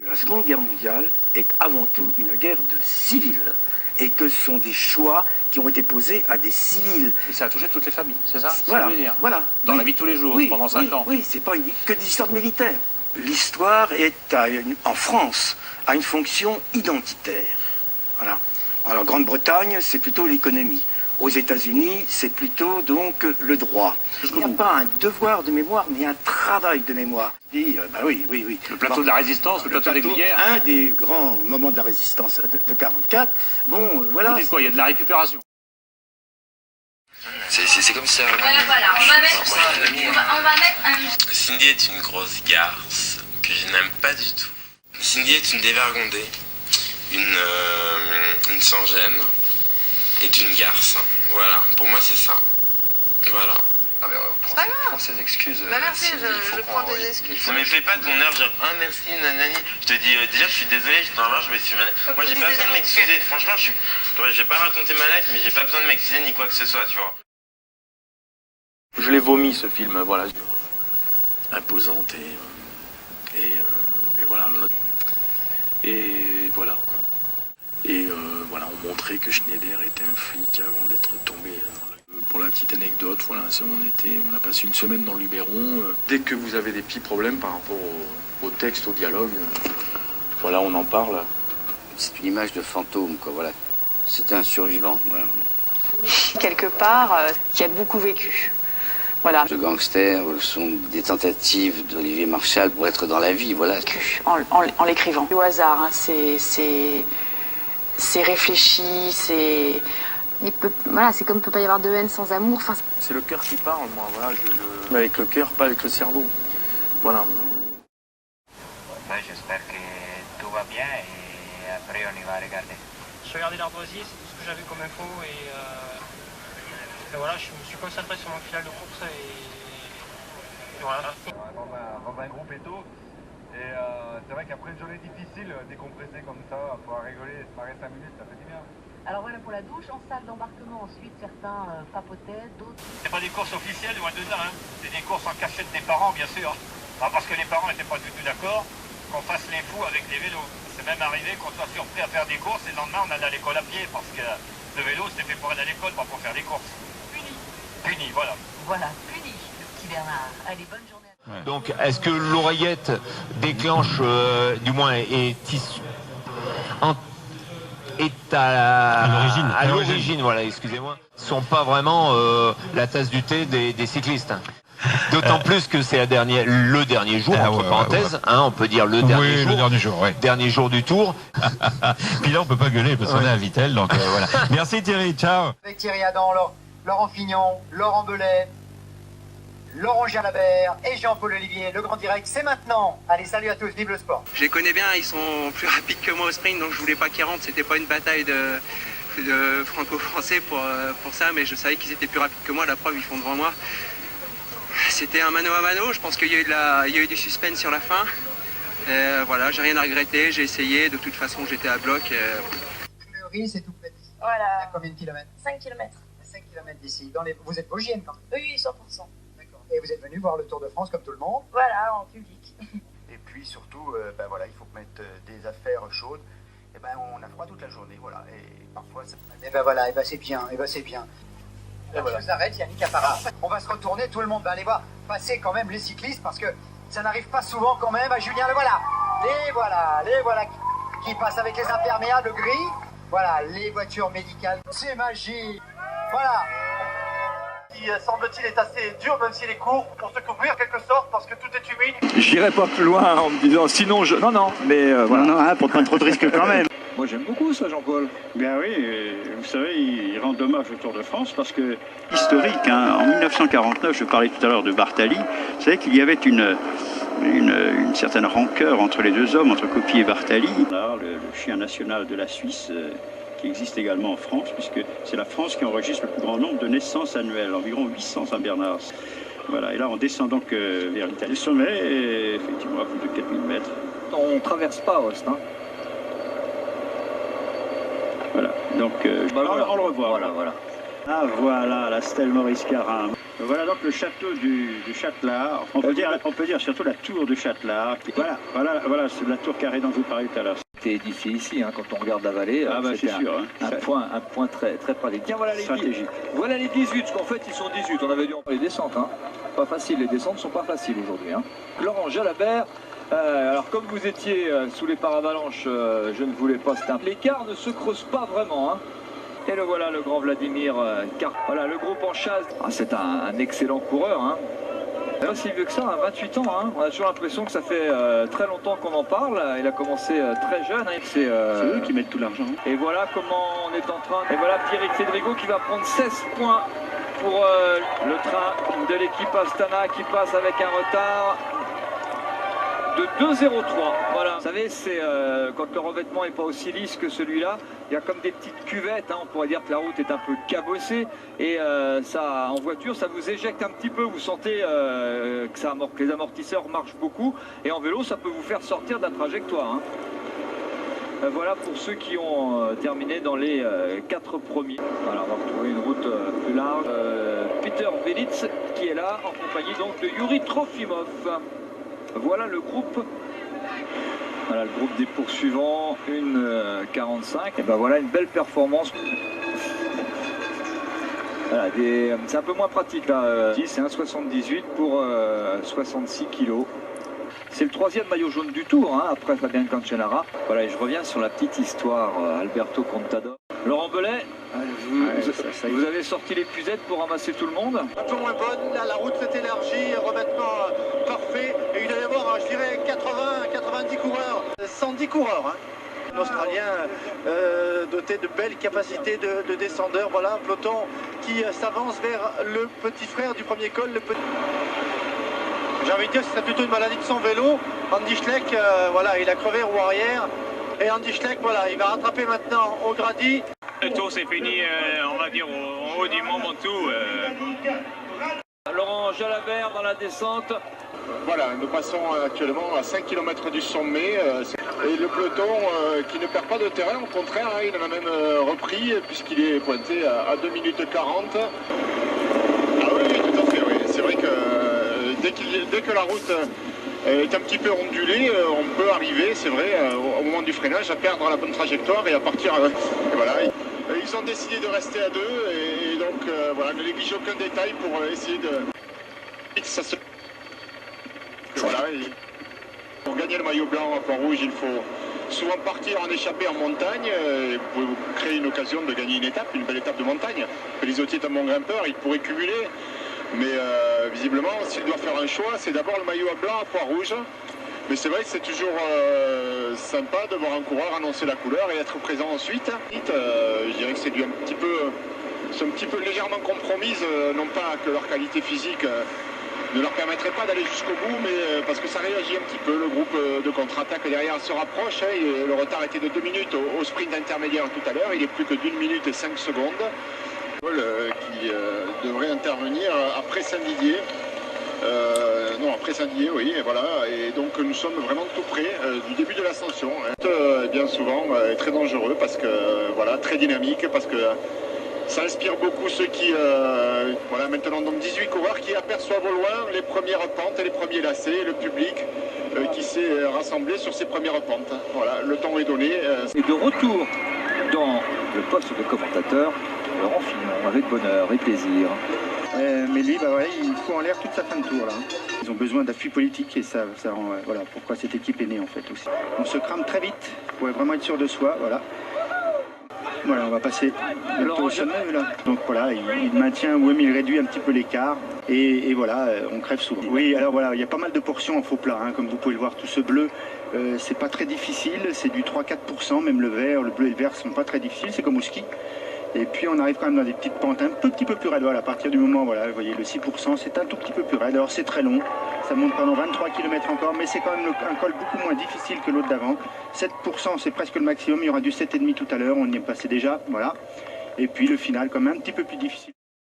La Seconde Guerre mondiale est avant tout une guerre de civils et que ce sont des choix qui ont été posés à des civils. Et ça a touché toutes les familles, c'est ça? Voilà, voilà. Dans la vie de tous les jours, pendant 5 ans. Oui, c'est pas que des histoires de militaires. L'histoire est, en France, a une fonction identitaire. Voilà. Alors, Grande-Bretagne, c'est plutôt l'économie. Aux États-Unis, c'est plutôt donc le droit. Il n'y a pas un devoir de mémoire, mais un travail de mémoire. Oui. Le plateau de la Résistance, le plateau des Glières. Un des grands moments de la Résistance de 44. Bon, voilà. Vous dites quoi? Il y a de la récupération. C'est comme ça. Voilà, on va mettre un... Cindy est une grosse garce que je n'aime pas du tout. Cindy est une dévergondée, une sans-gêne et une garce. Voilà, pour moi c'est ça. Voilà. Ah mais prends ses excuses. Bah merci, je prends des excuses. Ça me fait pas ton air genre ah merci nanani. Je te dis déjà je suis désolé, je me suis... Moi j'ai pas besoin de m'excuser. Franchement je vais pas raconter ma life mais j'ai pas besoin de m'excuser ni quoi que ce soit, tu vois. Je l'ai vomi ce film, voilà. Imposante et voilà. Et voilà quoi. Et voilà, on montrait que Schneider était un flic avant d'être tombé. Pour la petite anecdote, voilà, on a passé une semaine dans le Luberon. Dès que vous avez des petits problèmes par rapport au texte, au dialogue, voilà, on en parle. C'est une image de fantôme, quoi, voilà. C'était un survivant, voilà. Quelque part, qui a beaucoup vécu. Voilà. Ce gangster sont des tentatives d'Olivier Marchal pour être dans la vie, voilà. En l'écrivant. Au hasard, hein, c'est réfléchi, c'est... Voilà, c'est comme il ne peut pas y avoir de haine sans amour. Enfin... C'est le cœur qui parle, moi, voilà. Avec le cœur, pas avec le cerveau. Voilà. J'espère que tout va bien et après on y va regarder. Je regardais l'ardoisier, c'est tout ce que j'avais comme info et voilà, je me suis concentré sur mon final de course et voilà. Dans un groupe et tout. Et c'est vrai qu'après une journée difficile, décompresser comme ça, pouvoir rigoler et se marrer 5 minutes, ça fait du bien. Alors voilà pour la douche, en salle d'embarquement ensuite, certains papotaient, d'autres... C'est pas des courses officielles, loin de là, hein. C'est des courses en cachette des parents, bien sûr. Alors, parce que les parents n'étaient pas du tout d'accord qu'on fasse les fous avec les vélos. C'est même arrivé qu'on soit surpris à faire des courses et le lendemain on allait à l'école à pied parce que le vélo c'était fait pour aller à l'école, pas pour faire des courses. Puni, voilà. Voilà, puni, le petit Bernard. Allez, bonne journée. Donc, est-ce que l'oreillette déclenche, du moins, est à l'origine, voilà, excusez-moi, sont pas vraiment la tasse du thé des cyclistes. D'autant plus que c'est le dernier jour, entre parenthèses, hein, on peut dire le dernier jour du Tour. Puis là, on peut pas gueuler parce qu'on est à Vittel, donc voilà. Merci Thierry, ciao. Avec Thierry Adam, Laurent Fignon, Laurent Belay, Laurent Jalabert et Jean-Paul Olivier. Le grand direct, c'est maintenant. Allez, salut à tous, vive le sport. Je les connais bien, ils sont plus rapides que moi au sprint, donc je voulais pas qu'ils rentrent. C'était pas une bataille de franco-français pour ça, mais je savais qu'ils étaient plus rapides que moi. La preuve, ils font devant moi. C'était un mano à mano. Je pense qu'il y a eu du suspense sur la fin. Voilà, j'ai rien à regretter. J'ai essayé. De toute façon, j'étais à bloc. Fleury, c'est tout petit. Voilà. À combien de kilomètres? 5 km. 5 km d'ici. Vous êtes vosgienne quand même? Oui, 100%. D'accord. Et vous êtes venu voir le Tour de France comme tout le monde? Voilà, en public. Et puis surtout, voilà, il faut mettre des affaires chaudes. Et on a froid toute la journée, voilà. Et parfois, ça... voilà, c'est bien, c'est bien. Je vous arrête, Yannick Appara. On va se retourner, tout le monde va aller voir passer quand même les cyclistes parce que ça n'arrive pas souvent quand même à Julien. Les voilà qui passent avec les imperméables gris. Voilà, les voitures médicales. C'est magique. Voilà. Qui semble-t-il est assez dur, même s'il est court, pour se couvrir quelque sorte parce que tout est humide. J'irai pas plus loin en me disant sinon je... Non, mais voilà. Non, hein, pour prendre trop de risques quand même. Moi j'aime beaucoup ça, Jean-Paul. Bien oui, vous savez, il rend hommage au Tour de France parce que, historique, hein, en 1949, je parlais tout à l'heure de Bartali, vous savez qu'il y avait une certaine rancœur entre les deux hommes, entre Coppi et Bartali. Le chien national de la Suisse, qui existe également en France, puisque c'est la France qui enregistre le plus grand nombre de naissances annuelles, environ 800 Saint-Bernard. Voilà, et là on descend donc vers l'Italie. Le sommet est effectivement à plus de 4000 mètres. On ne traverse pas Aoste, hein. Voilà, donc on le revoit. Voilà. Ah voilà, la stèle Maurice Carin. Voilà donc le château du Châtelard. On peut dire surtout la tour du Châtelard. Voilà, c'est la tour carrée dont je vous parlais tout à l'heure. C'était édifié ici, hein, quand on regarde la vallée. Ah bah c'est sûr. Un point très pratique. Tiens, voilà les 18, parce qu'en fait ils sont 18. On avait dû en parler des descentes. Hein. Pas facile, les descentes sont pas faciles aujourd'hui. Hein. Laurent Jalabert. Alors comme vous étiez sous les paravalanches, je ne voulais pas. L'écart ne se creuse pas vraiment. Hein. Et le voilà, le grand Vladimir Karp. Voilà, le groupe en chasse. Ah, c'est un excellent coureur. Hein. Pas si vieux que ça, 28 ans. Hein. On a toujours l'impression que ça fait très longtemps qu'on en parle. Il a commencé très jeune. Hein. C'est eux qui mettent tout l'argent. Et voilà comment on est en train. Et voilà Pierrick Cédrigo qui va prendre 16 points pour le train de l'équipe Astana qui passe avec un retard de 2,03. Voilà. Vous savez, c'est quand le revêtement n'est pas aussi lisse que celui-là, il y a comme des petites cuvettes. Hein. On pourrait dire que la route est un peu cabossée et ça, en voiture, ça vous éjecte un petit peu. Vous sentez que les amortisseurs marchent beaucoup et en vélo, ça peut vous faire sortir de la trajectoire. Hein. Voilà pour ceux qui ont terminé dans les 4 premiers. Voilà, on va retrouver une route plus large. Peter Velits qui est là en compagnie donc de Yuri Trofimov. Voilà le groupe. Voilà le groupe des poursuivants, une 45. Et ben voilà une belle performance. Voilà, c'est un peu moins pratique là. C'est 1,78 pour 66 kg. C'est le 3e maillot jaune du tour, hein, après Fabien Cancellara. Voilà, et je reviens sur la petite histoire Alberto Contador. Laurent Belay, vous avez sorti les puzettes pour ramasser tout le monde. Un peu moins bonne, là, la route s'est élargie, revêtement parfait. Et il doit y avoir, je dirais, 90 coureurs. 110 coureurs. Hein. Un Australien doté de belles capacités de descendeur. Voilà un peloton qui s'avance vers le petit frère du premier col. J'ai envie de dire que c'est plutôt une maladie de son vélo. Andy Schleck, voilà, il a crevé roue arrière. Et Andy Schleck, voilà, il va rattraper maintenant au Grady. Le tour c'est fini, on va dire, en haut du Mont Ventoux. Laurent Jalabert dans la descente. Voilà, nous passons actuellement à 5 km du sommet. Et le peloton qui ne perd pas de terrain, au contraire, hein, il en a même repris puisqu'il est pointé à 2 minutes 40. Ah oui, tout à fait, oui. C'est vrai que dès que la route est un petit peu ondulée, on peut arriver, c'est vrai, au moment du freinage, à perdre la bonne trajectoire et à partir. Et voilà. Ils ont décidé de rester à 2 et donc voilà, ne négliger aucun détail pour essayer de. Ça se... Voilà, pour gagner le maillot blanc à Pont-Rouge, il faut souvent partir en échappée en montagne. Et vous pouvez vous créer une occasion de gagner une belle étape de montagne. Lisotti est un bon grimpeur, il pourrait cumuler. Mais visiblement, s'il doit faire un choix, c'est d'abord le maillot blanc à Pont-Rouge. Mais c'est vrai que c'est toujours sympa de voir un coureur annoncer la couleur et être présent ensuite. Je dirais que c'est un petit peu légèrement compromise, non pas que leur qualité physique ne leur permettrait pas d'aller jusqu'au bout, mais parce que ça réagit un petit peu. Le groupe de contre-attaque derrière se rapproche. Hein, le retard était de 2 minutes au sprint intermédiaire tout à l'heure. Il est plus que d'1 minute et 5 secondes. Qui devrait intervenir après Saint-Didier. Non, après Saint-Didier, oui, et voilà. Et donc nous sommes vraiment tout près du début de l'ascension. Hein. Bien souvent très dangereux parce que voilà, très dynamique, parce que ça inspire beaucoup ceux qui voilà, maintenant donc 18 coureurs qui aperçoivent au loin les premières pentes et les premiers lacets, et le public qui s'est rassemblé sur ces premières pentes. Voilà, le temps est donné. Et de retour dans le poste de commentateur, Laurent Fignon, avec bonheur et plaisir. Mais lui, bah ouais, il fout en l'air toute sa fin de tour là. Ils ont besoin d'appui politique et ça voilà pourquoi cette équipe est née en fait aussi. On se crame très vite pour vraiment être sûr de soi, voilà. Voilà, on va passer au sommet là. Donc voilà, il maintient ou même il réduit un petit peu l'écart et voilà, on crève souvent. Oui, alors voilà, il y a pas mal de portions en faux plat, hein, comme vous pouvez le voir, tout ce bleu, c'est pas très difficile, c'est du 3-4%, même le vert, le bleu et le vert sont pas très difficiles, c'est comme au ski. Et puis on arrive quand même dans des petites pentes un petit peu plus raides. Voilà, à partir du moment, voilà, vous voyez, le 6%, c'est un tout petit peu plus raide. Alors c'est très long, ça monte pendant 23 km encore, mais c'est quand même un col beaucoup moins difficile que l'autre d'avant. 7%, c'est presque le maximum, il y aura du 7,5 tout à l'heure, on y est passé déjà, voilà. Et puis le final, quand même un petit peu plus difficile.